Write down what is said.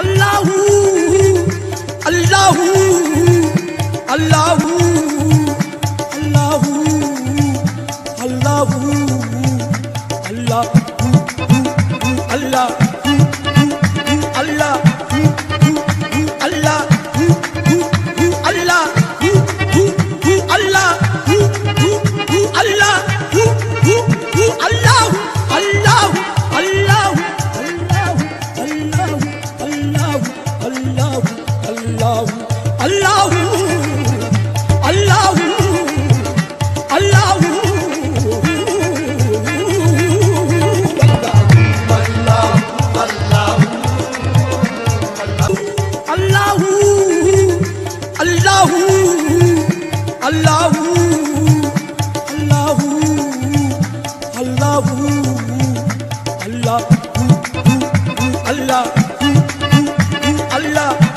Allahu, Allahu, Allahu, Allahu, Allahu, Allah, Allah, Allah, Allah, Allah, Allah, Allah, Allah, Allah.